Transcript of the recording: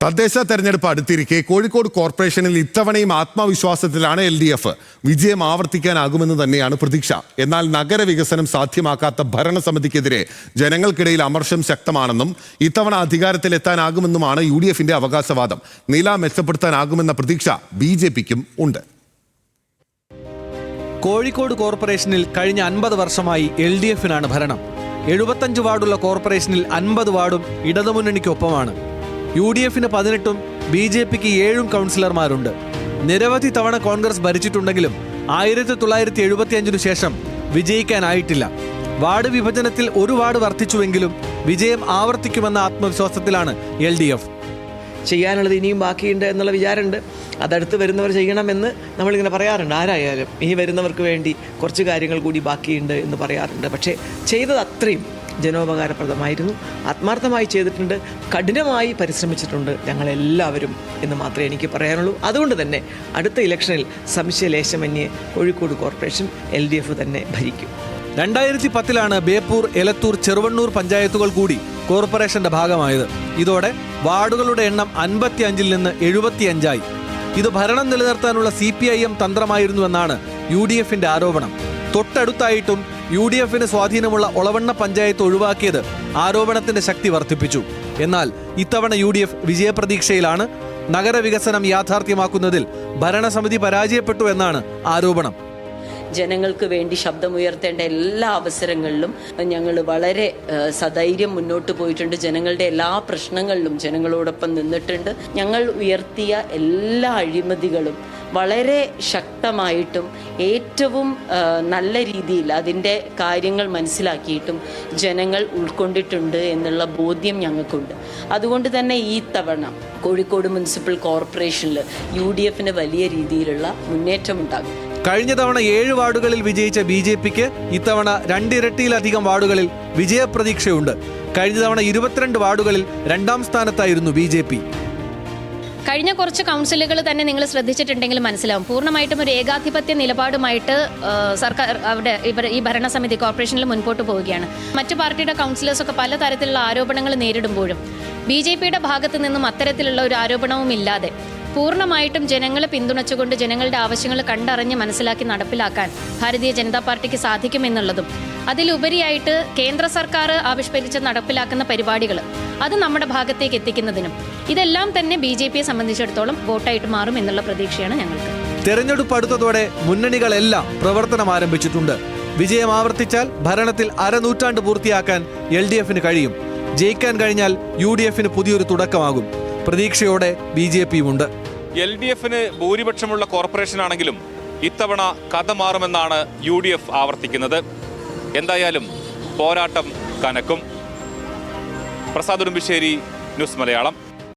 തദ്ദേശ തെരഞ്ഞെടുപ്പ് അടുത്തിരിക്കെ കോഴിക്കോട് കോർപ്പറേഷനിൽ ഇത്തവണയും ആത്മവിശ്വാസത്തിലാണ് LDF. വിജയം ആവർത്തിക്കാനാകുമെന്ന് തന്നെയാണ് പ്രതീക്ഷ. എന്നാൽ നഗരവികസനം സാധ്യമാക്കാത്ത ഭരണസമിതിക്കെതിരെ ജനങ്ങൾക്കിടയിൽ അമർഷം ശക്തമാണെന്നും ഇത്തവണ അധികാരത്തിലെത്താനാകുമെന്നുമാണ് UDFന്റെ അവകാശവാദം. നില മെച്ചപ്പെടുത്താനാകുമെന്ന പ്രതീക്ഷ BJPക്കും ഉണ്ട്. കോഴിക്കോട് കോർപ്പറേഷനിൽ കഴിഞ്ഞ 50 വർഷമായി LDFനാണ് ഭരണം. 75 വാർഡുള്ള കോർപ്പറേഷനിൽ 50 വാർഡും ഇടതുമുന്നണിക്കൊപ്പമാണ്. UDFന് 18ഉം BJPക്ക് 7 കൗൺസിലർമാരുണ്ട്. നിരവധി തവണ കോൺഗ്രസ് ഭരിച്ചിട്ടുണ്ടെങ്കിലും 1975 ശേഷം വിജയിക്കാനായിട്ടില്ല. വാർഡ് വിഭജനത്തിൽ ഒരു വാർഡ് വർദ്ധിച്ചുവെങ്കിലും വിജയം ആവർത്തിക്കുമെന്ന ആത്മവിശ്വാസത്തിലാണ് LDF. ചെയ്യാനുള്ളത് ഇനിയും ബാക്കിയുണ്ട് എന്നുള്ള വിചാരമുണ്ട്. അതടുത്ത് വരുന്നവർ ചെയ്യണമെന്ന് നമ്മളിങ്ങനെ പറയാറുണ്ട്. ആരായാലും ഇനി വരുന്നവർക്ക് വേണ്ടി കുറച്ച് കാര്യങ്ങൾ കൂടി ബാക്കിയുണ്ട് എന്ന് പറയാറുണ്ട്. പക്ഷേ ചെയ്തത് അത്രയും ജനോപകാരപ്രദമായിരുന്നു. ആത്മാർത്ഥമായി ചെയ്തിട്ടുണ്ട്, കഠിനമായി പരിശ്രമിച്ചിട്ടുണ്ട് ഞങ്ങളെല്ലാവരും എന്ന് മാത്രമേ എനിക്ക് പറയാനുള്ളൂ. അതുകൊണ്ട് തന്നെ അടുത്ത ഇലക്ഷനിൽ സംശയലേശമന്യേ കോഴിക്കോട് കോർപ്പറേഷൻ LDF തന്നെ ഭരിക്കും. 2010 ബേപ്പൂർ, എലത്തൂർ, ചെറുവണ്ണൂർ പഞ്ചായത്തുകൾ കൂടി കോർപ്പറേഷന്റെ ഭാഗമായത്. ഇതോടെ വാർഡുകളുടെ എണ്ണം 55-ൽ നിന്ന് 75ആയി. ഇത് ഭരണം നിലനിർത്താനുള്ള CPIM തന്ത്രമായിരുന്നുവെന്നാണ് UDFന്റെ ആരോപണം. തൊട്ടടുത്തായിട്ടും UDFന് സ്വാധീനമുള്ള ഒളവണ്ണ പഞ്ചായത്ത് ഒഴിവാക്കിയത് ആരോപണത്തിന്റെ ശക്തി വർദ്ധിപ്പിച്ചു. എന്നാൽ ഇത്തവണ UDF വിജയപ്രതീക്ഷയിലാണ്. നഗരവികസനം യാഥാർത്ഥ്യമാക്കുന്നതിൽ ഭരണസമിതി പരാജയപ്പെട്ടു എന്നാണ് ആരോപണം. ജനങ്ങൾക്ക് വേണ്ടി ശബ്ദമുയർത്തേണ്ട എല്ലാ അവസരങ്ങളിലും ഞങ്ങൾ വളരെ സധൈര്യം മുന്നോട്ട് പോയിട്ടുണ്ട്. ജനങ്ങളുടെ എല്ലാ പ്രശ്നങ്ങളിലും ജനങ്ങളോടൊപ്പം നിന്നിട്ടുണ്ട്. ഞങ്ങൾ ഉയർത്തിയ എല്ലാ അഴിമതികളും വളരെ ശക്തമായിട്ടും ഏറ്റവും നല്ല രീതിയിൽ അതിൻ്റെ കാര്യങ്ങൾ മനസ്സിലാക്കിയിട്ടും ജനങ്ങൾ ഉൾക്കൊണ്ടിട്ടുണ്ട് എന്നുള്ള ബോധ്യം ഞങ്ങൾക്കുണ്ട്. അതുകൊണ്ട് തന്നെ ഈ തവണ കോഴിക്കോട് മുനിസിപ്പൽ കോർപ്പറേഷനിൽ UDFന് വലിയ രീതിയിലുള്ള മുന്നേറ്റം ഉണ്ടാകും. കഴിഞ്ഞ തവണ 7 വാർഡുകളിൽ വിജയിച്ച BJPക്ക് ഇത്തവണ 2 ഇരട്ടിയിലധികം വാർഡുകളിൽ വിജയപ്രതീക്ഷയുണ്ട്. കഴിഞ്ഞ തവണ 22 വാർഡുകളിൽ 2ാം സ്ഥാനത്തായിരുന്നു BJP. കഴിഞ്ഞ കുറച്ച് കൗൺസിലുകൾ തന്നെ നിങ്ങൾ ശ്രദ്ധിച്ചിട്ടുണ്ടെങ്കിൽ മനസ്സിലാവും, പൂർണ്ണമായിട്ടും ഒരു ഏകാധിപത്യ നിലപാടുമായിട്ട് സർക്കാർ ഈ ഭരണസമിതി കോർപ്പറേഷനിൽ മുൻപോട്ട് പോവുകയാണ്. മറ്റു പാർട്ടിയുടെ കൗൺസിലേഴ്സൊക്കെ പലതരത്തിലുള്ള ആരോപണങ്ങൾ നേരിടുമ്പോഴും BJPയുടെ ഭാഗത്തു നിന്നും അത്തരത്തിലുള്ള ഒരു ആരോപണവും ഇല്ലാതെ പൂർണ്ണമായിട്ടും ജനങ്ങളെ പിന്തുണച്ചുകൊണ്ട് ജനങ്ങളുടെ ആവശ്യങ്ങൾ കണ്ടറിഞ്ഞ് മനസ്സിലാക്കി നടപ്പിലാക്കാൻ ഭാരതീയ ജനതാ പാർട്ടിക്ക് സാധിക്കുമെന്നുള്ളതും അതിലുപരിയായിട്ട് കേന്ദ്ര സർക്കാർ ആവിഷ്കരിച്ച് നടപ്പിലാക്കുന്ന പരിപാടികൾ അത് നമ്മുടെ ഭാഗത്തേക്ക് എത്തിക്കുന്നതിനും ഇതെല്ലാം തന്നെ BJPയെ സംബന്ധിച്ചിടത്തോളം വോട്ടായിട്ട് മാറും എന്നുള്ള പ്രതീക്ഷയാണ് ഞങ്ങൾക്ക്. തെരഞ്ഞെടുപ്പ് അടുത്തതോടെ മുന്നണികളെല്ലാം പ്രവർത്തനം ആരംഭിച്ചിട്ടുണ്ട്. വിജയം ആവർത്തിച്ചാൽ ഭരണത്തിൽ അരനൂറ്റാണ്ട് പൂർത്തിയാക്കാൻ LDFന് കഴിയും. ജയിക്കാൻ കഴിഞ്ഞാൽ UDFന് പുതിയൊരു തുടക്കമാകും. പ്രതീക്ഷയോടെ BJPയുമുണ്ട്. LDFന് ഭൂരിപക്ഷമുള്ള കോർപ്പറേഷനാണെങ്കിലും ഇത്തവണ കഥ മാറുമെന്നാണ് UDF ആവർത്തിക്കുന്നത്. എന്തായാലും പോരാട്ടം കനക്കും. പ്രസാദ് ഉടുമ്പിശ്ശേരി, ന്യൂസ് മലയാളം.